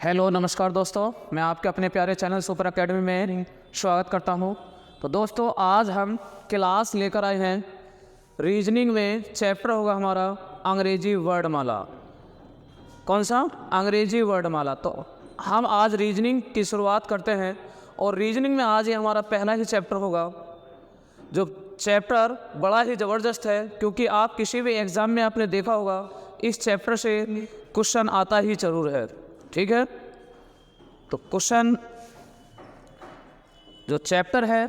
Hello नमस्कार दोस्तों, मैं आपके अपने प्यारे चैनल सुपर एकेडमी में स्वागत करता हूं। तो दोस्तों आज हम क्लास लेकर आए हैं रीजनिंग में। चैप्टर होगा हमारा अंग्रेजी वर्डमाला। कौन सा? अंग्रेजी वर्डमाला। तो हम आज रीजनिंग की शुरुआत करते हैं और रीजनिंग में आज ये हमारा पहला ही चैप्टर होगा, जो चैप्टर बड़ा ही ज़बरदस्त है, क्योंकि आप किसी भी एग्ज़ाम में आपने देखा होगा इस चैप्टर से क्वेश्चन आता ही ज़रूर है। ठीक है, तो क्वेश्चन जो चैप्टर है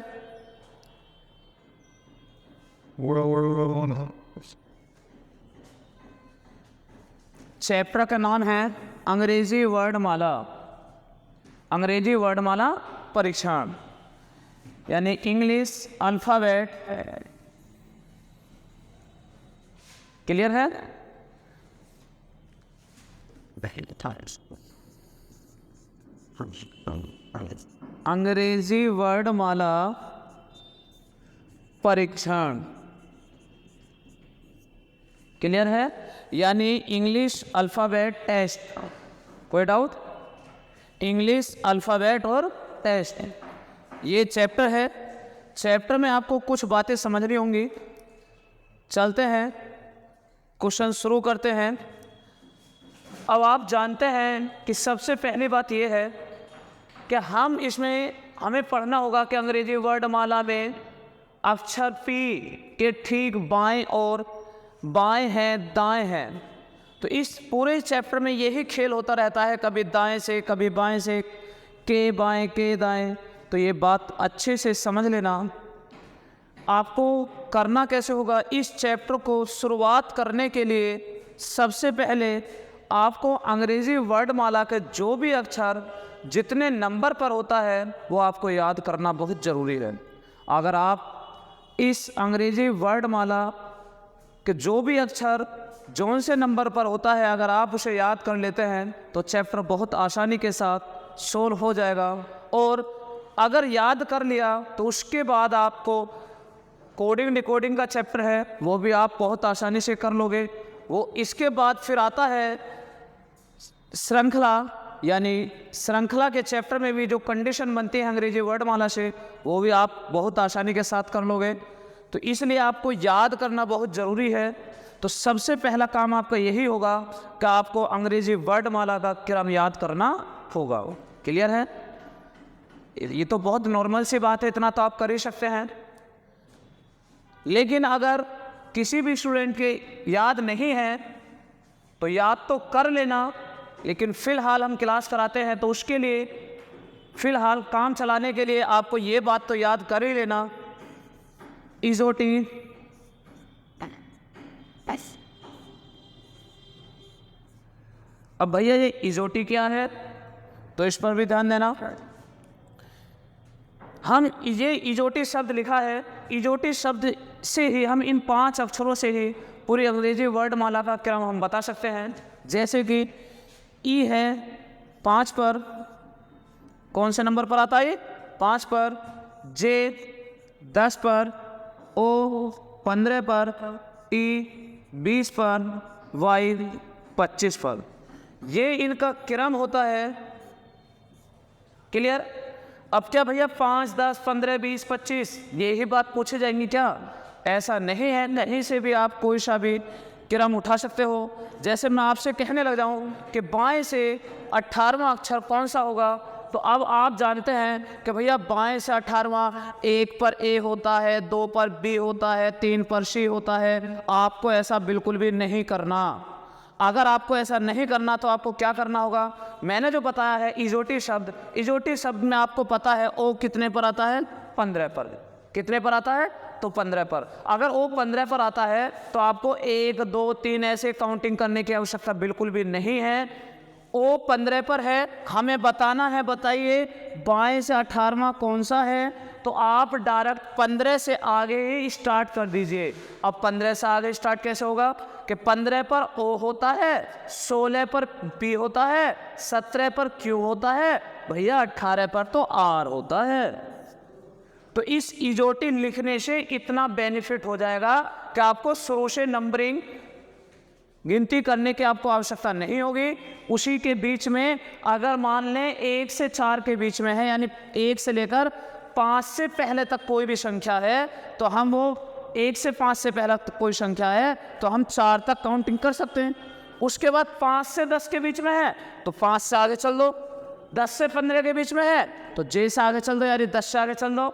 चैप्टर का नाम है अंग्रेजी वर्डमाला। अंग्रेजी वर्डमाला परीक्षण यानी इंग्लिश अल्फ़ाबेट। क्लियर है? अंग्रेजी वर्डमाला परीक्षण। क्लियर है? यानी इंग्लिश अल्फ़ाबेट टेस्ट। कोई डाउट? इंग्लिश अल्फ़ाबेट और टेस्ट, ये चैप्टर है। चैप्टर में आपको कुछ बातें समझनी होंगी। चलते हैं, क्वेश्चन शुरू करते हैं। अब आप जानते हैं कि सबसे पहली बात यह है कि हमें पढ़ना होगा कि अंग्रेजी वर्डमाला में अक्षर पी के ठीक बाएं और बाएं हैं, दाएं हैं। तो इस पूरे चैप्टर में यही खेल होता रहता है, कभी दाएं से कभी बाएं से, के बाएं के दाएं। तो ये बात अच्छे से समझ लेना। आपको करना कैसे होगा, इस चैप्टर को शुरुआत करने के लिए सबसे पहले आपको अंग्रेजी वर्डमाला के जो भी अक्षर जितने नंबर पर होता है वो आपको याद करना बहुत ज़रूरी है। अगर आप इस अंग्रेजी वर्डमाला के जो भी अक्षर जौन से नंबर पर होता है, अगर आप उसे याद कर लेते हैं तो चैप्टर बहुत आसानी के साथ सोल्व हो जाएगा। और अगर याद कर लिया तो उसके बाद आपको कोडिंग डिकोडिंग का चैप्टर है, वो भी आप बहुत आसानी से कर लोगे। वो इसके बाद फिर आता है श्रृंखला, यानी श्रृंखला के चैप्टर में भी जो कंडीशन बनती है अंग्रेजी वर्डमाला से, वो भी आप बहुत आसानी के साथ कर लोगे। तो इसलिए आपको याद करना बहुत ज़रूरी है। तो सबसे पहला काम आपका यही होगा कि आपको अंग्रेजी वर्डमाला का क्रम याद करना होगा। क्लियर है? ये तो बहुत नॉर्मल सी बात है, इतना तो आप कर ही सकते हैं। लेकिन अगर किसी भी स्टूडेंट के याद नहीं है तो याद तो कर लेना, लेकिन फ़िलहाल हम क्लास कराते हैं तो उसके लिए फ़िलहाल काम चलाने के लिए आपको ये बात तो याद कर ही लेना, इजोटी अब भैया ये इजोटी क्या है, तो इस पर भी ध्यान देना। हम ये इजोटी शब्द लिखा है, इजोटी शब्द से ही हम इन 5 अक्षरों से ही पूरी अंग्रेजी वर्डमाला का क्रम हम बता सकते हैं। जैसे कि ई है 5 पर, कौन से नंबर पर आता है? 5 पर। जे 10 पर, ओ 15 पर, टी 20 पर, वाई 25 पर। ये इनका क्रम होता है। क्लियर? अब क्या भैया 5, 10, 15, 20, 25 यही बात पूछी जाएंगी क्या? ऐसा नहीं है, कहीं से भी आप कोई सा भी क्रम उठा सकते हो। जैसे मैं आपसे कहने लग जाऊं कि बाएं से 18वां अक्षर कौन सा होगा, तो अब आप जानते हैं कि भैया बाएं से 18वां 1 पर ए होता है, 2 पर बी होता है, 3 पर सी होता है। आपको ऐसा बिल्कुल भी नहीं करना। अगर आपको ऐसा नहीं करना तो आपको क्या करना होगा, मैंने जो बताया है इजोटी शब्द, इजोटी शब्द में आपको पता है ओ कितने पर आता है? 15 पर। कितने पर आता है? तो 15 पर। अगर ओ 15 पर आता है तो आपको 1, 2, 3 ऐसे काउंटिंग करने की आवश्यकता बिल्कुल भी नहीं है। ओ 15 पर है, हमें बताना है, बताइए बाएं से 18वां कौन सा है, तो आप डायरेक्ट 15 से आगे ही स्टार्ट कर दीजिए। अब 15 से आगे स्टार्ट कैसे होगा कि 15 पर ओ होता है, 16 पर पी होता है, 17 पर क्यू होता है, भैया 18 पर तो आर होता है। तो इस इजोटी लिखने से इतना बेनिफिट हो जाएगा कि आपको शुरू से नंबरिंग गिनती करने की आपको आवश्यकता नहीं होगी। उसी के बीच में अगर मान लें 1 से 4 के बीच में है, यानी 1 से लेकर 5 से पहले तक कोई भी संख्या है, तो हम वो 1 से 5 से पहले तक कोई संख्या है तो हम 4 तक काउंटिंग कर सकते हैं। उसके बाद 5 से 10 के बीच में है तो 5 से आगे चल दो, 10 से 15 के बीच में है तो जे से आगे चल दो, यानी 10 से आगे चल दो।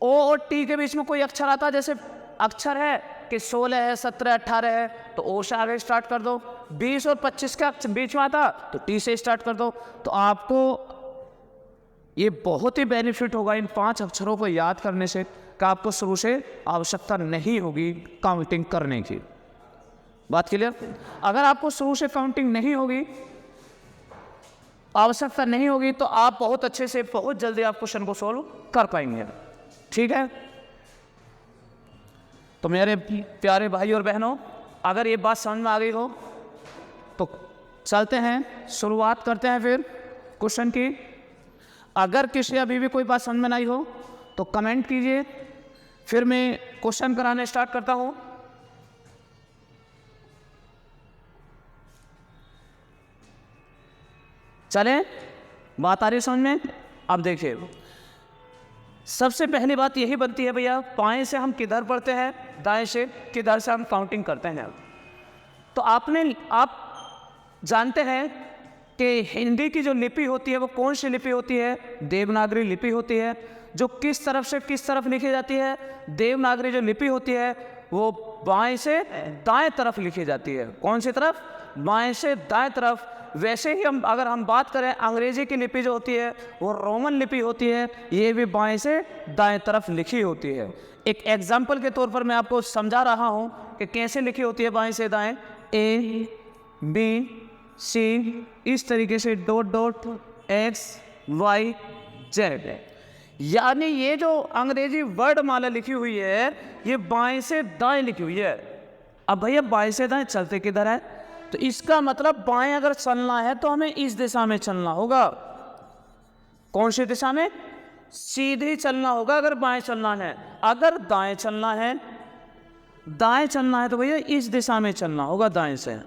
ओ और टी के बीच में कोई अक्षर आता है, जैसे अक्षर है कि 16 है, 17, 18 है तो ओ से आगे स्टार्ट कर दो। 20 और 25 के बीच में आता तो टी से स्टार्ट कर दो। तो आपको ये बहुत ही बेनिफिट होगा इन 5 अक्षरों को याद करने से कि आपको शुरू से आवश्यकता नहीं होगी काउंटिंग करने की। बात क्लियर? अगर आपको शुरू से काउंटिंग नहीं होगी, आवश्यकता नहीं होगी, तो आप बहुत अच्छे से बहुत जल्दी आप क्वेश्चन को सॉल्व कर पाएंगे। ठीक है, तो मेरे प्यारे भाई और बहनों, अगर ये बात समझ में आ गई हो तो चलते हैं, शुरुआत करते हैं फिर क्वेश्चन की। अगर किसी अभी भी कोई बात समझ में नहीं हो तो कमेंट कीजिए, फिर मैं क्वेश्चन कराने स्टार्ट करता हूँ। चले, बात आ रही समझ में? अब देखिए, सबसे पहली बात यही बनती है भैया, बाएं से हम किधर पढ़ते हैं, दाएं से किधर से हम काउंटिंग करते हैं। तो आप जानते हैं कि हिंदी की जो लिपि होती है वो कौन सी लिपि होती है? देवनागरी लिपि होती है, जो किस तरफ से किस तरफ लिखी जाती है? देवनागरी जो लिपि होती है वो बाएं से दाएं तरफ लिखी जाती है। कौन सी तरफ? बाएं से दाएं तरफ। वैसे ही अगर हम बात करें अंग्रेजी की लिपि जो होती है वो रोमन लिपि होती है, ये भी बाएं से दाएं तरफ लिखी होती है। एक एग्जाम्पल के तौर पर मैं आपको समझा रहा हूँ कि कैसे लिखी होती है बाएं से दाएं। ए बी सी, इस तरीके से dot dot X Y Z, यानी ये जो अंग्रेजी वर्णमाला लिखी हुई है ये बाएं से दाएं लिखी हुई है। अब भैया बाएं से दाएं चलते किधर है? तो इसका मतलब बाएं अगर चलना है तो हमें इस दिशा में चलना होगा। कौन सी दिशा में? सीधे चलना होगा अगर बाएं चलना है। अगर दाएं चलना है, दाएं चलना है तो भैया इस दिशा में चलना होगा, दाएं से।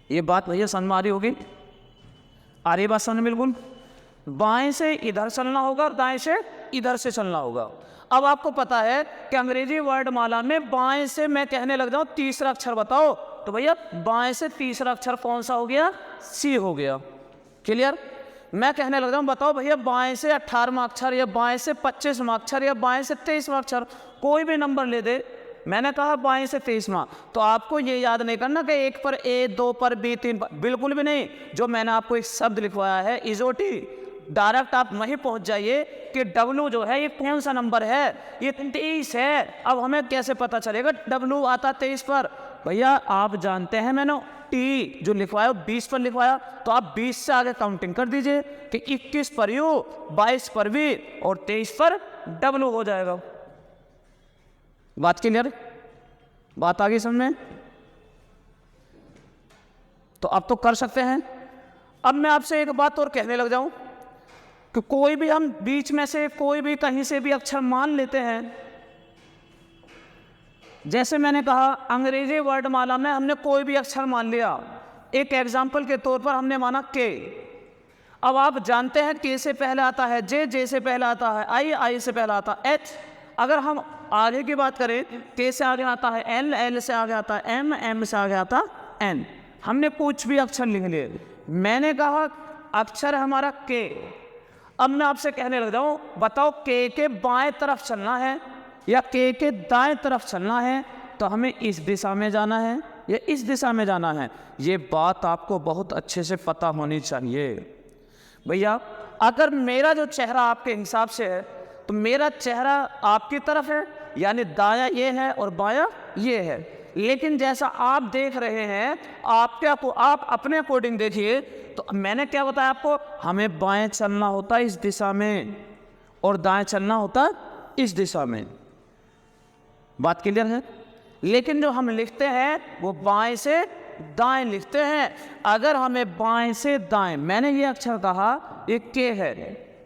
ये बात भैया समझ में आ रही होगी? आ रही बात समझ में? बिल्कुल। बाएं से इधर चलना होगा और दाएं से इधर से चलना होगा। अब आपको पता है कि अंग्रेजी वर्णमाला में बाएं से मैं कहने लग जाऊं तीसरा अक्षर बताओ, तो भैया बाएं से तीसरा अक्षर कौन सा हो गया? सी हो गया। क्लियर? मैं कहने लग जाऊं बताओ भैया बाएं से 18वां अक्षर या बाएं से 25वां अक्षर या बाएं से 23वां अक्षर, कोई भी नंबर ले दे। मैंने कहा बाएं से 23वां, तो आपको ये याद नहीं करना कि 1 पर ए, 2 पर बी, 3 पर, बिल्कुल भी नहीं। जो मैंने आपको एक शब्द लिखवाया है इजोटी, डायरेक्ट आप वहीं पहुंच जाइए कि डब्लू जो है ये कौन सा नंबर है? ये 23 है। अब हमें कैसे पता चलेगा डब्लू आता 23 पर? भैया आप जानते हैं मैंने टी जो लिखवाया 20 पर लिखवाया, तो आप 20 से आगे काउंटिंग कर दीजिए कि 21 पर यू, 22 पर वी और 23 पर डब्लू हो जाएगा। बात क्लियर? बात आ गई समझ में? तो अब तो कर सकते हैं। अब मैं आपसे एक बात और कहने लग जाऊं कि कोई भी हम बीच में से कोई भी कहीं से भी अक्षर मान लेते हैं। जैसे मैंने कहा अंग्रेजी वर्णमाला में हमने कोई भी अक्षर मान लिया। एक एग्जाम्पल के तौर पर हमने माना के। अब आप जानते हैं के से पहले आता है जे, जे से पहले आता है आई, आई से पहले आता है एच। अगर हम आगे की बात करें, के से आगे आता है एल, एल से आगे आता है एम, एम से आगे आता है एन। हमने कुछ भी अक्षर लिख लिए। मैंने कहा अक्षर हमारा के। अब मैं आपसे कहने लग जाऊं बताओ के बाएं तरफ चलना है या के दाएं तरफ चलना है, तो हमें इस दिशा में जाना है या इस दिशा में जाना है। ये बात आपको बहुत अच्छे से पता होनी चाहिए। भैया अगर मेरा जो चेहरा आपके हिसाब से है तो मेरा चेहरा आपकी तरफ है, यानी दायां ये है और बायां ये है। लेकिन जैसा आप देख रहे हैं आप अपने अकॉर्डिंग देखिए। तो मैंने क्या बताया आपको? हमें बाएं चलना होता है इस दिशा में और दाएं चलना होता इस दिशा में। बात क्लियर है? लेकिन जो हम लिखते हैं वो बाएं से दाएं लिखते हैं। अगर हमें बाएं से दाएं, मैंने ये अक्षर कहा ये के है।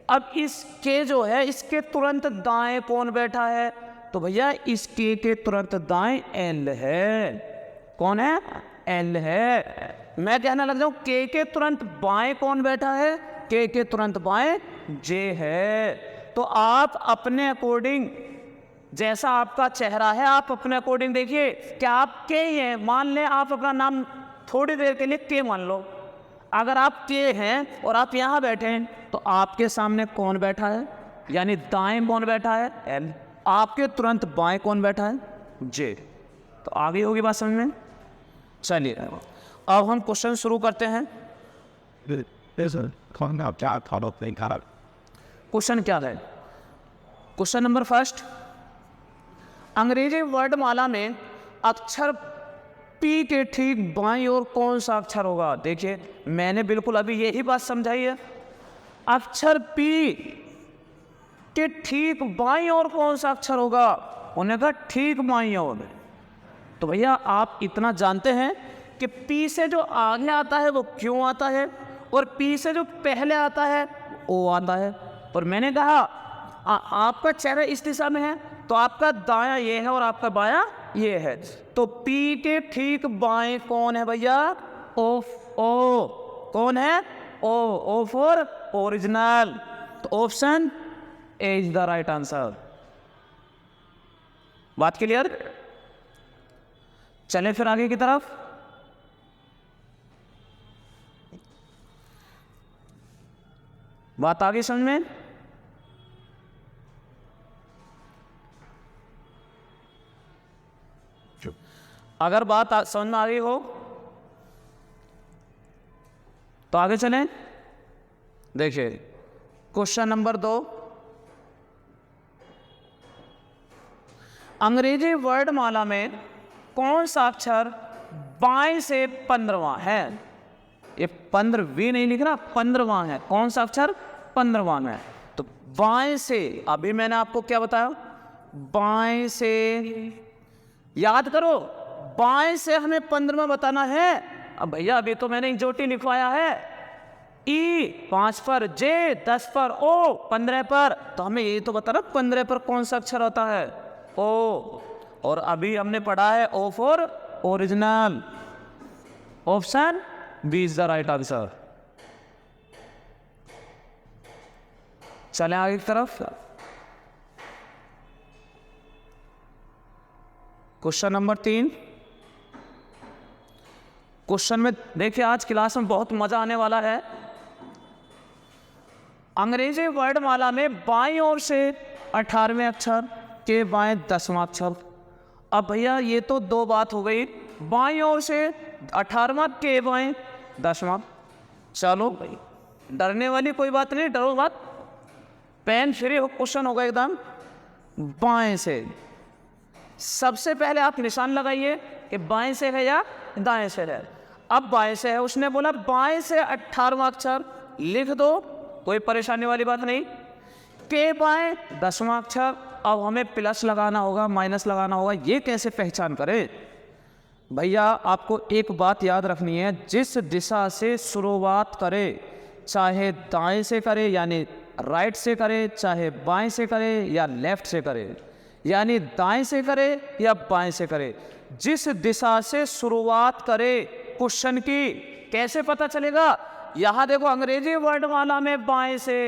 अब इस के जो है इसके तुरंत दाएं कौन बैठा है? तो भैया इस के तुरंत दाएं एल है। कौन है? एल है। मैं कहने लग जाऊं के तुरंत बाएं कौन बैठा है? के तुरंत बाएं जे है। तो आप अपने अकॉर्डिंग, जैसा आपका चेहरा है आप अपने अकॉर्डिंग देखिए, क्या आप के ही हैं? मान लें आप अपना नाम थोड़ी देर के लिए के मान लो। अगर आप के हैं और आप यहाँ बैठे हैं तो आपके सामने कौन बैठा है? यानी दाएं कौन बैठा है? एल। आपके तुरंत बाएं कौन बैठा है? जे। तो आगे होगी बात समझ में? चलिए अब हम क्वेश्चन शुरू करते हैं। क्वेश्चन क्या है? क्वेश्चन नंबर फर्स्ट, अंग्रेजी वर्णमाला में अक्षर पी के ठीक बाईं ओर कौन सा अक्षर होगा? देखिए मैंने बिल्कुल अभी यही बात समझाई है। अक्षर पी के ठीक बाईं ओर कौन सा अक्षर होगा? उन्होंने कहा ठीक बाईं ओर। तो भैया आप इतना जानते हैं कि पी से जो आगे आता है वो क्यों आता है, और पी से जो पहले आता है ओ आता है। और मैंने कहा आपका चेहरा इस दिशा में है तो आपका दायां ये है और आपका बायां ये है। तो पी के ठीक बाएं कौन है भैया? ओ। कौन है? O for original. तो option A is the right answer. बात क्लियर? चलें फिर आगे की तरफ। बात आगे समझ में? अगर बात समझ में आ गई हो तो आगे चलें। देखिए क्वेश्चन नंबर 2, अंग्रेजी वर्णमाला में कौन सा अक्षर बाएं से 15वां है? ये 15वीं नहीं लिख रहा, 15वां है। कौन सा अक्षर? 15वां है। तो बाएं से, अभी मैंने आपको क्या बताया? बाएं से, याद करो, बाएं से हमें 15वां बताना है। अब भैया अभी तो मैंने जोटी लिखवाया है, ई 5 पर, जे 10 पर, ओ 15 पर। तो हमें ये तो बताना 15 पर कौन सा अक्षर होता है? ओ। और अभी हमने पढ़ा है O for original. Option B is the right answer. चलें आगे की तरफ। Question number 3। क्वेश्चन में देखिए आज क्लास में बहुत मजा आने वाला है। अंग्रेजी वर्णमाला में बाईं ओर से 18वें अक्षर के बाएं 10वां अक्षर। अब भैया ये तो दो बात हो गई, बाईं ओर से 18वां के बाएं 10वां। चलो भाई डरने वाली कोई बात नहीं, डरो मत, पेन फ्री हो, क्वेश्चन होगा एकदम। बाएं से सबसे पहले आप निशान लगाइए कि बाएं से है या दाएं से है। अब बाएं से है, उसने बोला बाएं से 18वां अक्षर लिख दो, कोई परेशानी वाली बात नहीं। के बाएं 10वां अक्षर। अब हमें प्लस लगाना होगा, माइनस लगाना होगा, ये कैसे पहचान करें? भैया आपको एक बात याद रखनी है, जिस दिशा से शुरुआत करे, चाहे दाएं से करे यानी राइट से करे, चाहे बाएं से करे या लेफ्ट से करे, यानी दाएं से करे या बाएं से करे, जिस दिशा से शुरुआत करे क्वेश्चन की, कैसे पता चलेगा? यहां देखो अंग्रेजी वर्णमाला में बाएं से,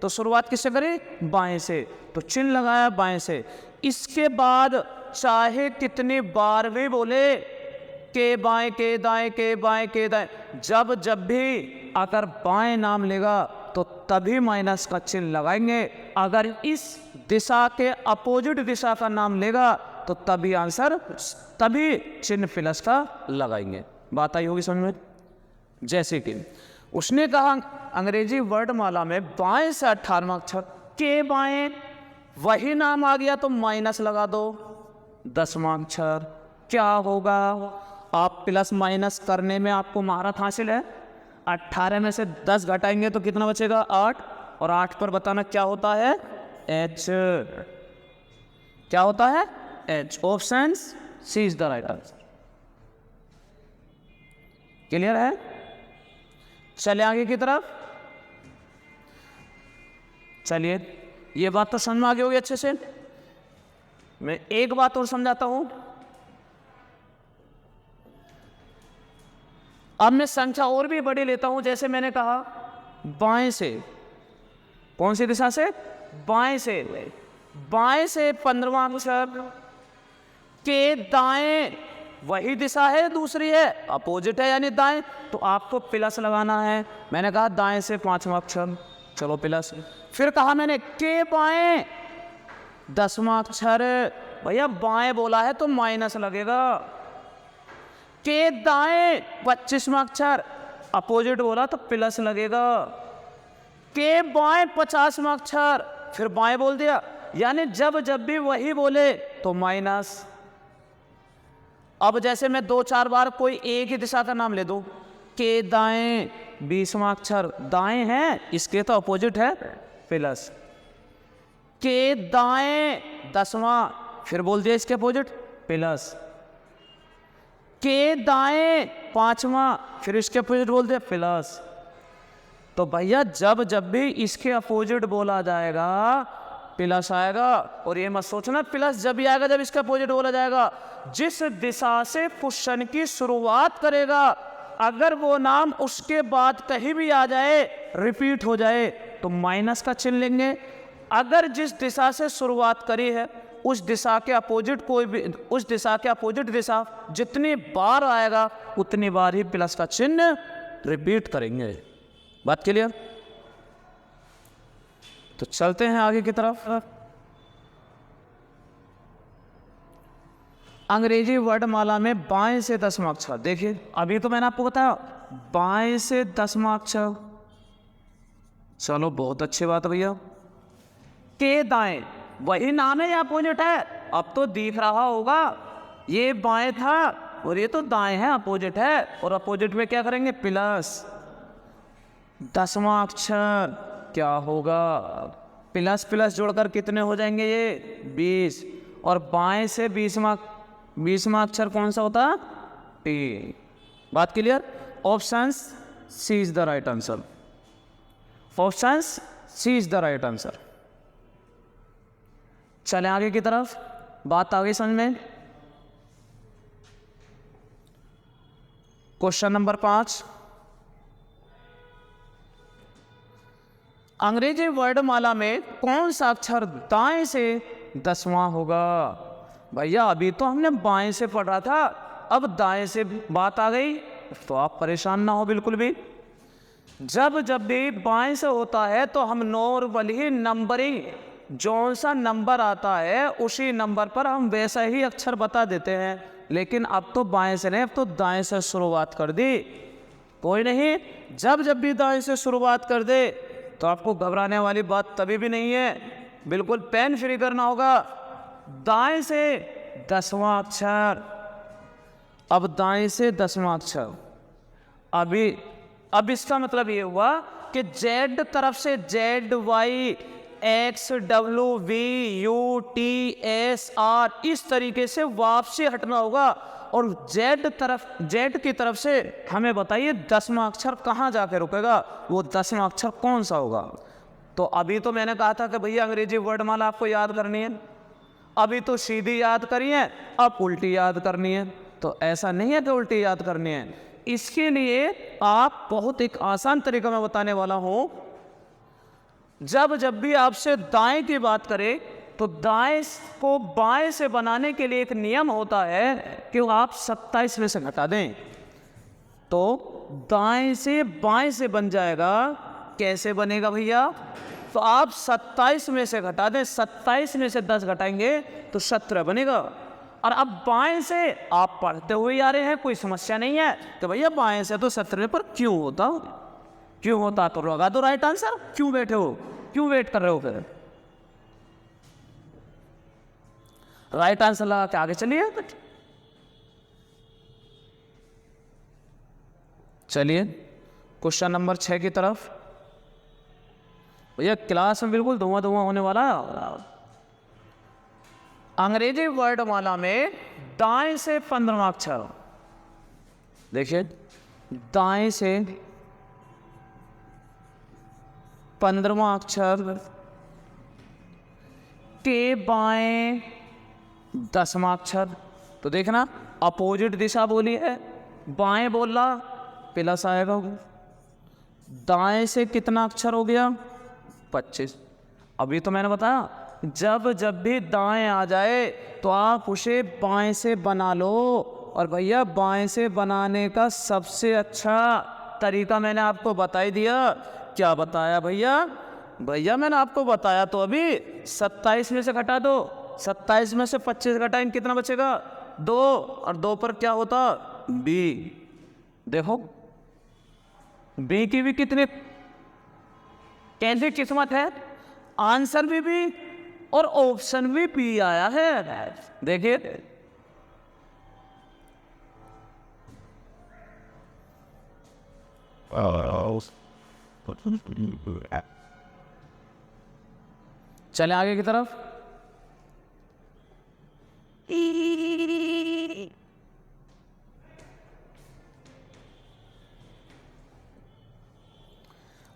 तो शुरुआत किससे करें? बाएं से, तो चिन्ह लगाया बाएं से। इसके बाद चाहे कितनी बार भी बोले के बाएं, के दाएं, के बाएं, के दाएं, जब भी अगर बाएं नाम लेगा तो तभी माइनस का चिन्ह लगाएंगे। अगर इस दिशा के अपोजिट दिशा का नाम लेगा तो तभी आंसर, तभी चिन्ह प्लस का लगाएंगे। बात आई होगी समझ में? जैसे कि उसने कहा अंग्रेजी वर्णमाला में बाएं से 18वां अक्षर के बाएं, वही नाम आ गया तो माइनस लगा दो। 10वां अक्षर क्या होगा? आप प्लस माइनस करने में आपको महारत हासिल है। 18 में से 10 घटाएंगे तो कितना बचेगा? 8। और 8 पर बताना क्या होता है? एच। क्या होता है? H. Option C is the right answer. Clear है? चलिए आगे की तरफ। चलिए ये बात तो समझ में आ गई होगी अच्छे से। मैं एक बात और समझाता हूं। अब मैं संख्या और भी बड़ी लेता हूं, जैसे मैंने कहा बाएं से, कौन सी दिशा से? बाएं से। बाएं से 15वां अक्षर के दाएं वही दिशा है, दूसरी है, अपोजिट है यानी दाएं, तो आपको प्लस लगाना है। मैंने कहा दाएं से 5वां अक्षर, चलो प्लस। फिर कहा मैंने के बाएं 10वां अक्षर, भैया बाएं बोला है तो माइनस लगेगा। के दाएं 25वां अक्षर, अपोजिट बोला तो प्लस लगेगा। के बाएं 50वां अक्षर, फिर बाएं बोल दिया, यानी जब जब भी वही बोले तो माइनस। अब जैसे मैं 2-4 बार कोई एक ही दिशा का नाम ले दूं, के दाएं 20वां अक्षर, दाएं है, इसके तो अपोजिट है प्लस। के दाएं 10वां, फिर बोल दिया इसके अपोजिट प्लस। के दाएं 5वां, फिर इसके अपोजिट बोल दिया प्लस। तो भैया जब जब भी इसके अपोजिट बोला जाएगा प्लस आएगा। और ये मत सोचना प्लस जब भी आएगा जब इसका अपोजिट बोला जाएगा। जिस दिशा से क्वेश्चन की शुरुआत करेगा, अगर वो नाम उसके बाद कहीं भी आ जाए, रिपीट हो जाए, तो माइनस का चिन्ह लेंगे। अगर जिस दिशा से शुरुआत करी है उस दिशा के अपोजिट कोई भी, उस दिशा के अपोजिट दिशा जितनी बार आएगा उतनी बार ही प्लस का चिन्ह रिपीट करेंगे। बात क्लियर? तो चलते हैं आगे की तरफ। अंग्रेजी वर्णमाला में बाएं से 10वां अक्षर, देखिए अभी तो मैंने आपको बताया बाएं से 10वां अक्षर, चलो बहुत अच्छी बात है भैया। के दाएं वही नाम है या अपोजिट है? अब तो दिख रहा होगा, ये बाएं था और ये तो दाएं है, अपोजिट है। और अपोजिट में क्या करेंगे? प्लस। 10वां अक्षर क्या होगा? प्लस प्लस जोड़कर कितने हो जाएंगे? ये 20। और बाएं से 20वां अक्षर कौन सा होता? टी। बात clear? Option C is the right answer. Option C is the right answer. चले आगे की तरफ, बात आ गई समझ में। क्वेश्चन नंबर 5, अंग्रेजी वर्णमाला में कौन सा अक्षर दाएं से 10वां होगा? भैया अभी तो हमने बाएं से पढ़ा था, अब दाएं से बात आ गई, तो आप परेशान ना हो बिल्कुल भी। जब जब भी बाएं से होता है तो हम नॉर्मली नंबरिंग, जौन सा नंबर आता है उसी नंबर पर हम वैसा ही अक्षर बता देते हैं। लेकिन अब तो बाएं से नहीं, अब तो दाएं से शुरुआत कर दी। कोई नहीं, जब जब भी दाएं से शुरुआत कर दे तो आपको घबराने वाली बात तभी भी नहीं है, बिल्कुल पेन फ्री करना होगा। दाएं से 10वां अक्षर, अब दाएं से 10वां अक्षर। अब इसका मतलब ये हुआ कि जेड तरफ से ZY XWVUTSR इस तरीके से वापसी हटना होगा। और जेड की तरफ से हमें बताइए 10वां अक्षर कहाँ जाके रुकेगा, वो 10वां अक्षर कौन सा होगा। तो अभी तो मैंने कहा था कि भैया अंग्रेजी वर्णमाला आपको याद करनी है, अभी तो सीधी याद करी है, अब उल्टी याद करनी है। तो ऐसा नहीं है कि उल्टी याद करनी है, इसके लिए आप बहुत एक आसान तरीका मैं बताने वाला हूं। जब जब भी आपसे दाएं की बात करें तो दाएं को बाएं से बनाने के लिए एक नियम होता है कि आप 27 में से घटा दें तो दाएं से बाएं से बन जाएगा। कैसे बनेगा भैया? तो आप 27 में से घटा दें, 27 में से 10 घटाएंगे तो 17 बनेगा। और अब बाएं से आप पढ़ते हुए आ रहे हैं, कोई समस्या नहीं है तो भैया बाएं से तो 17 पर क्यों होता तो लगा दो राइट आंसर। क्यों बैठे हो, क्यों वेट कर रहे हो? फिर राइट आंसर लगा के आगे चलिए। चलिए क्वेश्चन नंबर 6 की तरफ। भैया क्लास में बिल्कुल धुआं होने वाला है। अंग्रेजी वर्णमाला में दाएं से 15वां अक्षर, देखिए दाएं से 15वां अक्षर के बाएं 10वां अक्षर। तो देखना अपोजिट दिशा बोली है, बाएं बोला प्लस आएगा, दाएं से कितना अक्षर हो गया 25। अभी तो मैंने बताया जब जब भी दाएं आ जाए तो आप उसे बाएं से बना लो। और भैया बाएं से बनाने का सबसे अच्छा तरीका मैंने आपको बता ही दिया। क्या बताया भैया? भैया मैंने आपको बताया तो अभी 27 में से घटा दो, 27 में से 25 घटाएंगे कितना बचेगा 2, और 2 पर क्या होता बी। देखो बी की भी कितनी कैसी किस्मत है, आंसर भी बी और ऑप्शन भी बी आया है। देखिए चले आगे की तरफ।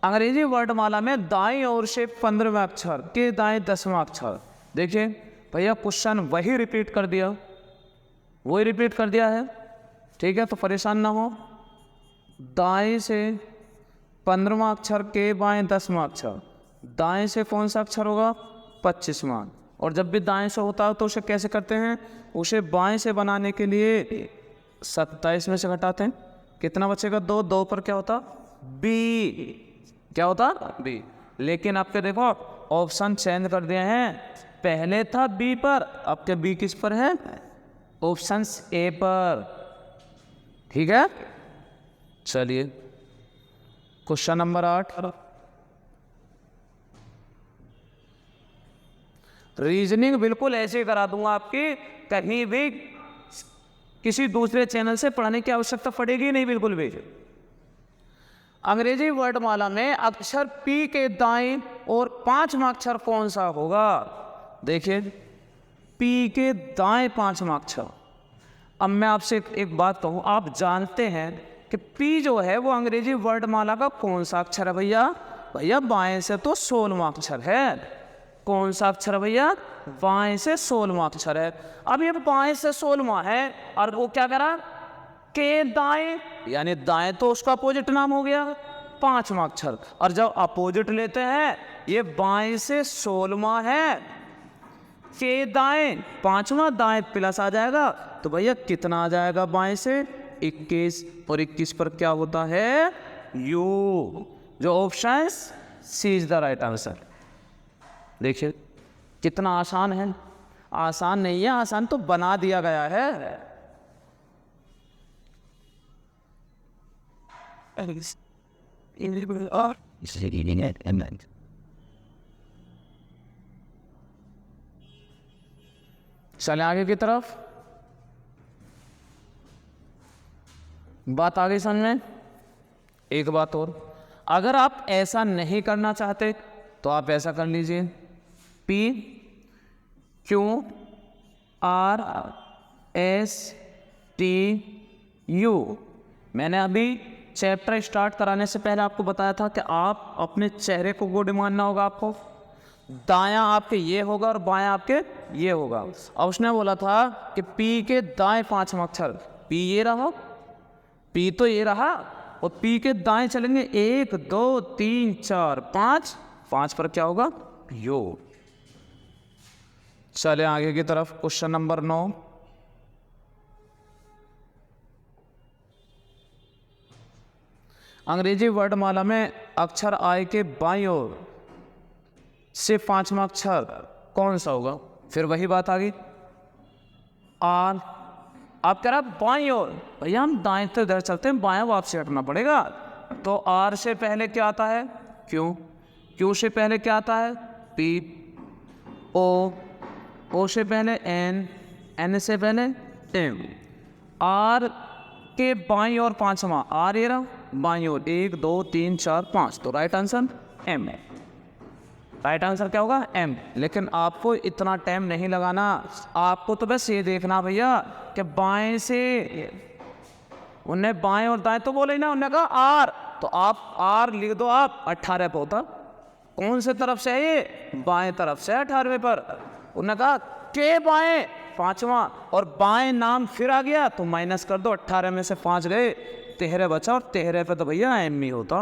अंग्रेजी वर्णमाला में दाईं ओर से 15वें अक्षर के दाएं 10वां अक्षर। देखिए भैया क्वेश्चन वही रिपीट कर दिया, वही रिपीट कर दिया है, ठीक है, तो परेशान ना हो। दाएं से 15वां अक्षर के बाएं 10वां अक्षर, दाएं से कौन सा अक्षर होगा 25वां। और जब भी दाएं से होता है तो उसे कैसे करते हैं, उसे बाएं से बनाने के लिए 27 में से घटाते हैं, कितना बचेगा 2, 2 पर क्या होता बी, क्या होता बी। लेकिन आपके देखो ऑप्शन चेंज कर दिए हैं, पहले था बी पर, अब के बी किस पर है ऑप्शन ए पर, ठीक है। चलिए क्वेश्चन नंबर 8, रीजनिंग बिल्कुल ऐसे करा दूंगा आपकी, कहीं भी किसी दूसरे चैनल से पढ़ने की आवश्यकता पड़ेगी नहीं बिल्कुल भी। अंग्रेजी वर्णमाला में अक्षर पी के दाएं और 5वां अक्षर कौन सा होगा। देखिए पी के दाएं 5वां अक्षर। अब मैं आपसे एक बात कहूँ, आप जानते हैं कि पी जो है वो अंग्रेजी वर्णमाला का कौन सा अक्षर है भैया? भैया बाएं से तो 16वां अक्षर है। कौन सा अक्षर है भैया? बाएं से 16वां अक्षर है। अब ये बाएं से 16वां है और वो क्या करा के दाएं, यानी दाएं तो उसका अपोजिट नाम हो गया 5वां अक्षर, और जब अपोजिट लेते हैं ये बाएं से 16वां है, के दाएं 5वां, दाएं प्लस आ जाएगा तो भैया कितना आ जाएगा बाएं से 21, और 21 पर क्या होता है यू, जो option C is the right answer. देखिए कितना आसान है, आसान नहीं है, आसान तो बना दिया गया है। चले आगे की तरफ, बात आगे समझ में। एक बात और, अगर आप ऐसा नहीं करना चाहते तो आप ऐसा कर लीजिए, P Q R S T U. मैंने अभी चैप्टर स्टार्ट कराने से पहले आपको बताया था कि आप अपने चेहरे को गुड मानना होगा, आपको दायां आपके ये होगा और बायां आपके ये होगा। और उसने बोला था कि पी के दाएं 5वां अक्षर, पी ये रहा, पी तो ये रहा, और पी के दाएं चलेंगे 1 2 3 4 5, 5 पर क्या होगा यो। चले आगे की तरफ, क्वेश्चन नंबर 9, अंग्रेजी वर्णमाला में अक्षर आई के बाईं ओर से 5वां अक्षर कौन सा होगा। फिर वही बात आ गई, आर। आप कह रहा बाईं ओर, भैया हम दाएं से इधर चलते हैं, बायां वापस हटना पड़ेगा। तो आर से पहले क्या आता है क्यू, क्यू से पहले क्या आता है पी, ओ से पहले एन, एन से पहले एम। आर के बाईं ओर 5वां, आर ये रहा बाईं ओर 1 2 3 4 5, तो राइट आंसर एम है। राइट आंसर क्या होगा एम। लेकिन आपको इतना टाइम नहीं लगाना, आपको तो बस ये देखना भैया कि बाएं से, उनने बाएं और दाएं तो बोले ना, उन्होंने कहा आर, तो आप आर लिख दो, आप 18 पे होता। कौन से तरफ से है ये, बाएं तरफ से 18वें पर। उन्होंने कहा के बाएं, 5वां, और बाएं नाम फिर आ गया तो माइनस कर दो, 18 में से 5 गए, 13 बचा, और 13 पे तो भैया एम ही होता।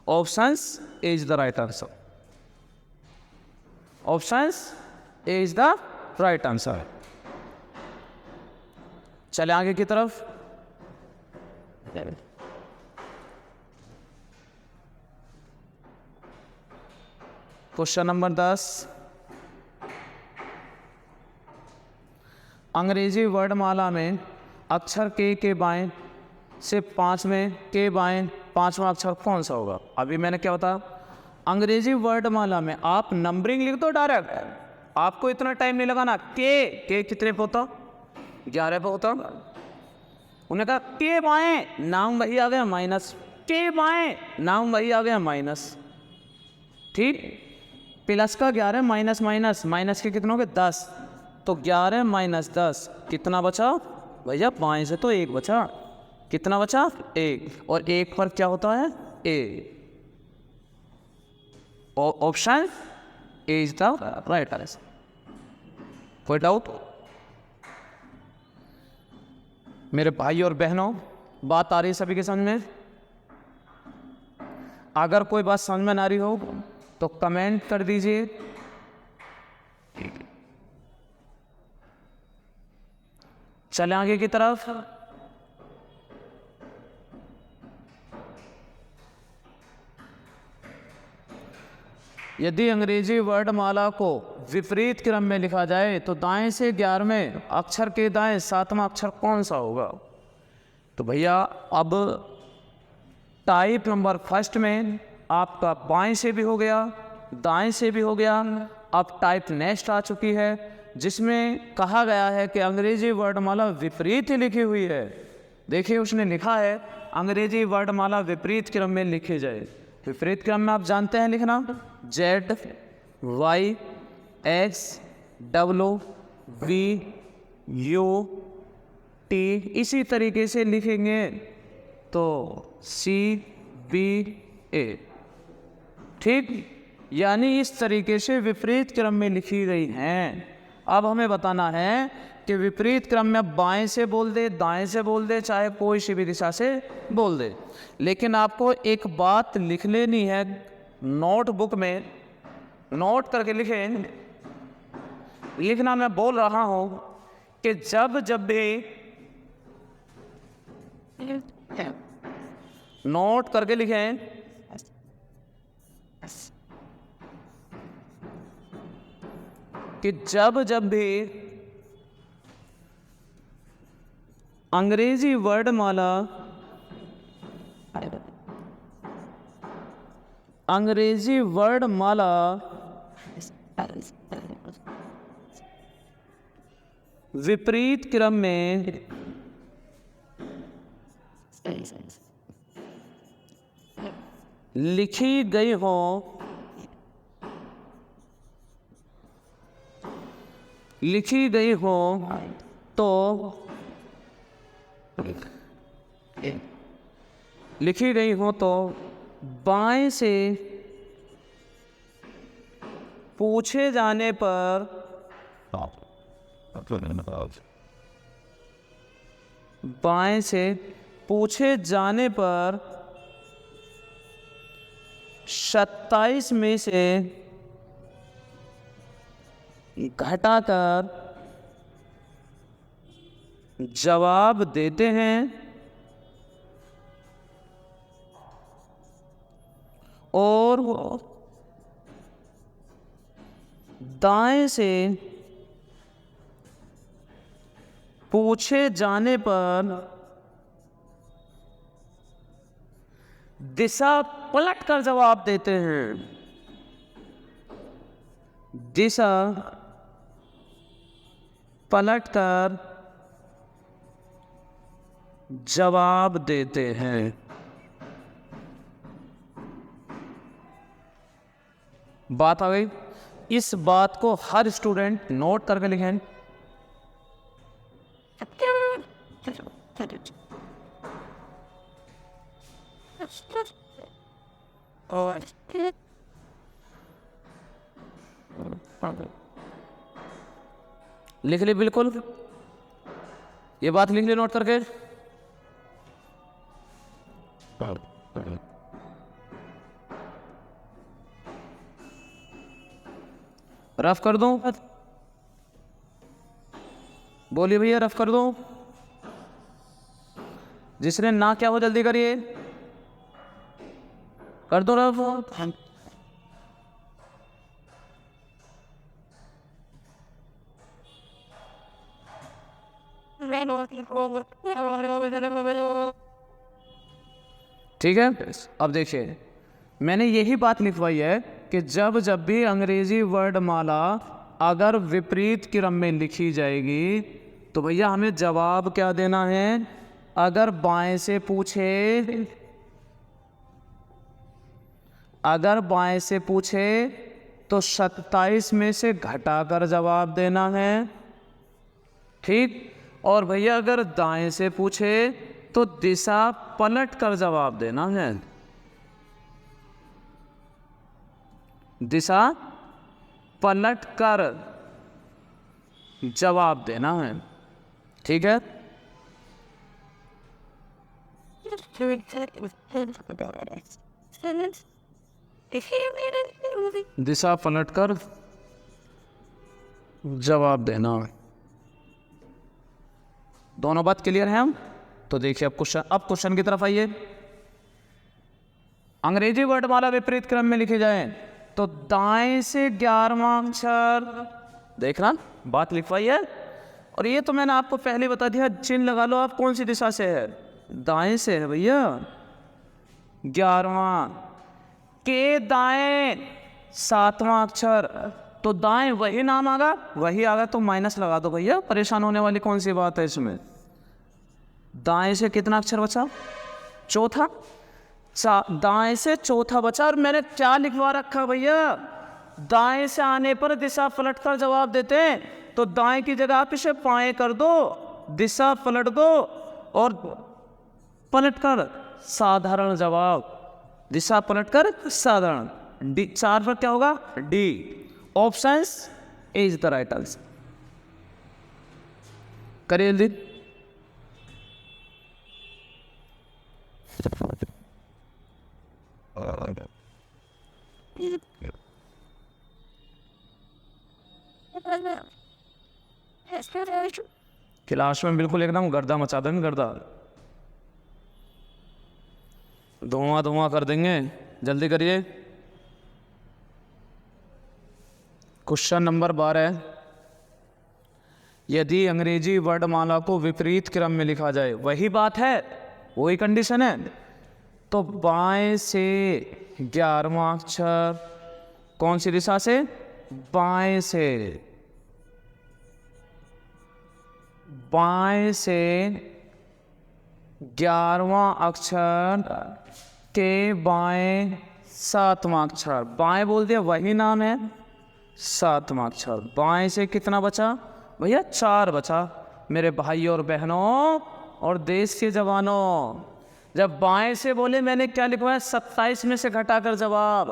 Options is the right answer, options is the right answer. चले आगे की तरफ। क्वेश्चन नंबर 10, अंग्रेजी वर्णमाला में अक्षर के बाएं से 5 में के बाएं 5वां अक्षर कौन सा होगा? अभी मैंने क्या बताया, अंग्रेजी वर्णमाला में आप नंबरिंग लिख दो डायरेक्ट, आपको इतना टाइम नहीं लगाना। के कितने पे होता? 11 पे होता। उन्होंने कहा के बाएं, नाम वही आ गया माइनस, के बाएं नाम वही आ गया माइनस, ठीक। प्लस का 11 माइनस माइनस, माइनस के कितने हो गए? 10, तो 11 माइनस 10 कितना बचा भैया? बाएं से तो 1 बचा, कितना बचा? 1, और 1 पर क्या होता है? A. Option A is the right answer. कोई डाउट? मेरे भाई और बहनों, बात आ रही है सभी के समझ में? अगर कोई बात समझ में ना रही हो तो कमेंट कर दीजिए। चले आगे की तरफ। यदि अंग्रेजी वर्णमाला को विपरीत क्रम में लिखा जाए तो दाएं से 11वें अक्षर के दाएं 7वां अक्षर कौन सा होगा? तो भैया अब टाइप नंबर फर्स्ट में आपका बाएं से भी हो गया, दाएं से भी हो गया। अब टाइप नेक्स्ट आ चुकी है जिसमें कहा गया है कि अंग्रेजी वर्णमाला विपरीत ही लिखी हुई है। देखिए उसने लिखा है अंग्रेजी वर्णमाला विपरीत क्रम में लिखी जाए। विपरीत क्रम में आप जानते हैं लिखना, Z, Y, X, W, V, U, T, इसी तरीके से लिखेंगे तो C, B, A, ठीक। यानी इस तरीके से विपरीत क्रम में लिखी गई हैं। अब हमें बताना है कि विपरीत क्रम में बाएं से बोल दे, दाएं से बोल दे, चाहे कोई सी भी दिशा से बोल दे, लेकिन आपको एक बात लिख लेनी है नोटबुक में, नोट करके लिखें। लिखना मैं बोल रहा हूं कि जब भी नोट करके लिखें, कि जब भी अंग्रेजी वर्णमाला विपरीत क्रम में लिखी गई हो तो बाएं से पूछे जाने पर बाएं से पूछे जाने पर 27 में से घटाकर जवाब देते हैं और दाएं से पूछे जाने पर दिशा पलट कर जवाब देते हैं। दिशा पलट कर जवाब देते हैं। बात आ गई। इस बात को हर स्टूडेंट नोट करके लिखें। लिख ली बिल्कुल, ये बात लिख ली नोट करके। रफ कर दूं? बोलिए भैया, रफ कर दूं? जिसने ना क्या हो जल्दी करिए, कर दो रफ। ठीक है, अब देखिए मैंने यही बात लिखवाई है कि जब जब भी अंग्रेजी वर्णमाला अगर विपरीत क्रम में लिखी जाएगी तो भैया हमें जवाब क्या देना है। अगर बाएं से पूछे, अगर बाएं से पूछे तो 27 में से घटाकर जवाब देना है, ठीक। और भैया अगर दाएं से पूछे तो दिशा पलट कर जवाब देना है, दिशा पलट कर जवाब देना है, ठीक है। दिशा पलट कर जवाब देना है। दोनों बात क्लियर है हम? तो देखिए अब क्वेश्चन की तरफ आइए। अंग्रेजी वर्णमाला विपरीत क्रम में लिखी जाए तो दाएं से 11वां अक्षर, देखना बात लिखवाई है। और ये तो मैंने आपको पहले बता दिया, चिन्ह लगा लो आप कौन सी दिशा से है, दाएं से है भैया। 11वां के दाएं 7वां अक्षर, तो दाएं वही नाम आगा, वही आगा तो माइनस लगा दो भैया, परेशान होने वाली कौन सी बात है इसमें। दाएं से कितना अक्षर बचा? चौथा। दाएं से चौथा बचा। और मैंने क्या लिखवा रखा भैया, दाएं से आने पर दिशा पलट कर जवाब देते हैं, तो दाएं की जगह आप इसे बाएं कर दो, दिशा पलट दो और पलट कर साधारण जवाब, दिशा पलट कर साधारण। डी 4 पर क्या होगा? D options is the right answer. करिए जल्दी। क्लास में बिल्कुल एकदम गर्दा मचा देंगे, गर्दा, धुआं धुआं कर देंगे, जल्दी करिए। क्वेश्चन नंबर 12, यदि अंग्रेजी वर्णमाला को विपरीत क्रम में लिखा जाए, वही बात है, वही कंडीशन है, तो बाएं से 11वां अक्षर, कौन सी दिशा से? बाएं से, बाएं से 11वां अक्षर के बाएं 7वां अक्षर, बाएं बोल दिया वही नाम है, 7वां अक्षर। बाएं से कितना बचा भैया? 4 बचा। मेरे भाइयों और बहनों और देश के जवानों, जब बाएं से बोले मैंने क्या लिखवाया? 27 में से घटाकर जवाब।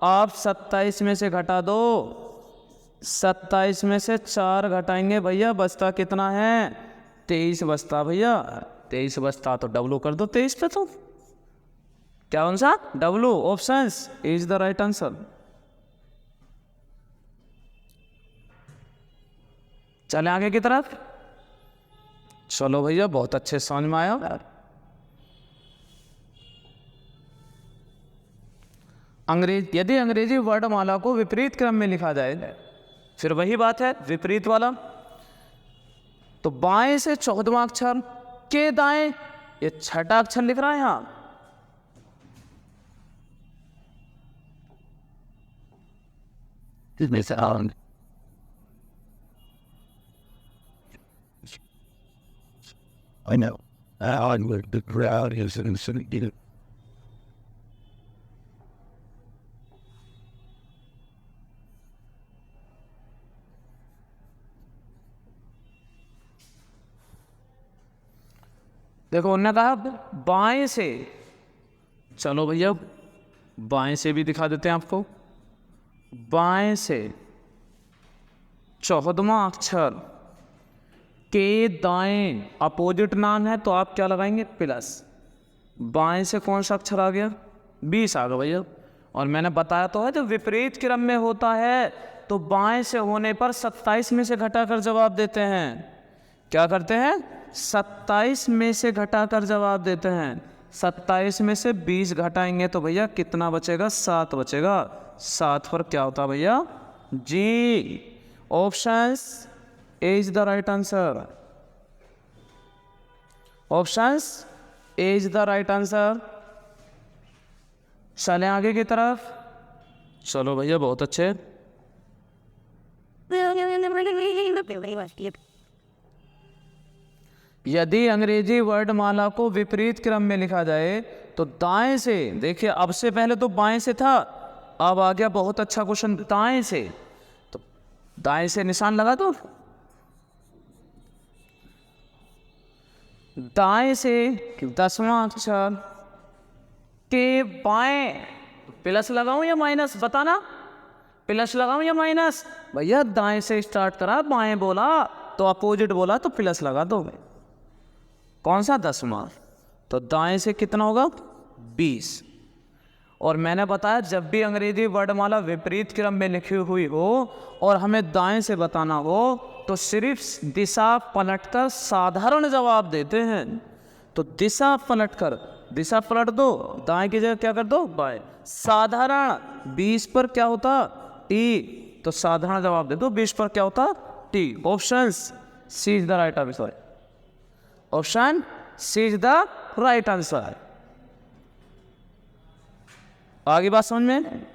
आप 27 में से घटा दो, 27 में से 4 घटाएंगे भैया, बचता कितना है? 23 बचता भैया, 23 बचता, तो डब्लू कर दो 23 पे। तो क्या कौन सा? W options is the right answer. चले आगे की तरफ। चलो भैया, बहुत अच्छे समझ में आया। यदि अंग्रेजी वर्णमाला को विपरीत क्रम में लिखा जाए, फिर वही बात है विपरीत वाला, तो बाएं से 14वां अक्षर के दाएं, ये 6ठा अक्षर लिख रहा है यहां। I know. The crowd is insensitive. देखो उन्होंने कहा बाएं से, चलो भैया बाएं से भी दिखा देते हैं आपको। बाएं से 14वां अक्षर के दाएं अपोजिट नाम है तो आप क्या लगाएंगे, प्लस। बाएं से कौन सा अक्षर आ गया, 20 आ गया भैया। और मैंने बताया तो है जब विपरीत क्रम में होता है तो बाएं से होने पर 27 में से घटाकर जवाब देते हैं। क्या करते हैं, 27 में से घटाकर जवाब देते हैं। 27 में से 20 घटाएंगे तो भैया कितना बचेगा, 7 बचेगा। 7 पर क्या होता है भैया, जी। Options is the right answer. Options is the right answer. चलें आगे की तरफ। चलो भैया बहुत अच्छे। यदि अंग्रेजी वर्णमाला को विपरीत क्रम में लिखा जाए तो दाएं से, देखिए अब से पहले तो बाएं से था, अब आ गया बहुत अच्छा क्वेश्चन दाएं से। तो दाएं से निशान लगा दो, दाएं से 10वां अक्षर के बाएं, प्लस लगाऊं या माइनस, बताना, प्लस लगाऊं या माइनस। भैया दाएं से स्टार्ट करा, बाएं बोला तो अपोजिट बोला तो प्लस लगा दो। कौन सा, 10वां। तो दाएं से कितना होगा, 20। और मैंने बताया जब भी अंग्रेजी वर्णमाला विपरीत क्रम में लिखी हुई हो और हमें दाएं से बताना हो तो सिर्फ दिशा पलटकर साधारण जवाब देते हैं। तो दिशा पलटकर, दिशा पलट दो, दाएं की जगह क्या कर दो, बाएं। साधारण 20 पर क्या होता, टी, तो साधारण जवाब दे दो, 20 पर क्या होता, T. Options C is the right answer. Option C is the right answer. आगे बात समझ में।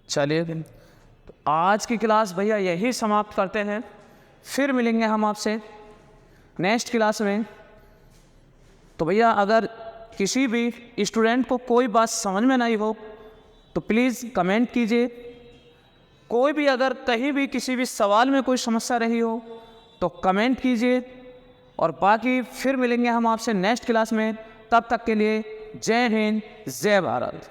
चलिए तो आज की क्लास भैया यही समाप्त करते हैं, फिर मिलेंगे हम आपसे नेक्स्ट क्लास में। तो भैया अगर किसी भी स्टूडेंट को कोई बात समझ में नहीं हो तो प्लीज़ कमेंट कीजिए। कोई भी अगर कहीं भी किसी भी सवाल में कोई समस्या रही हो तो कमेंट कीजिए। और बाकी फिर मिलेंगे हम आपसे नेक्स्ट क्लास में। तब तक के लिए जय हिंद, जय भारत।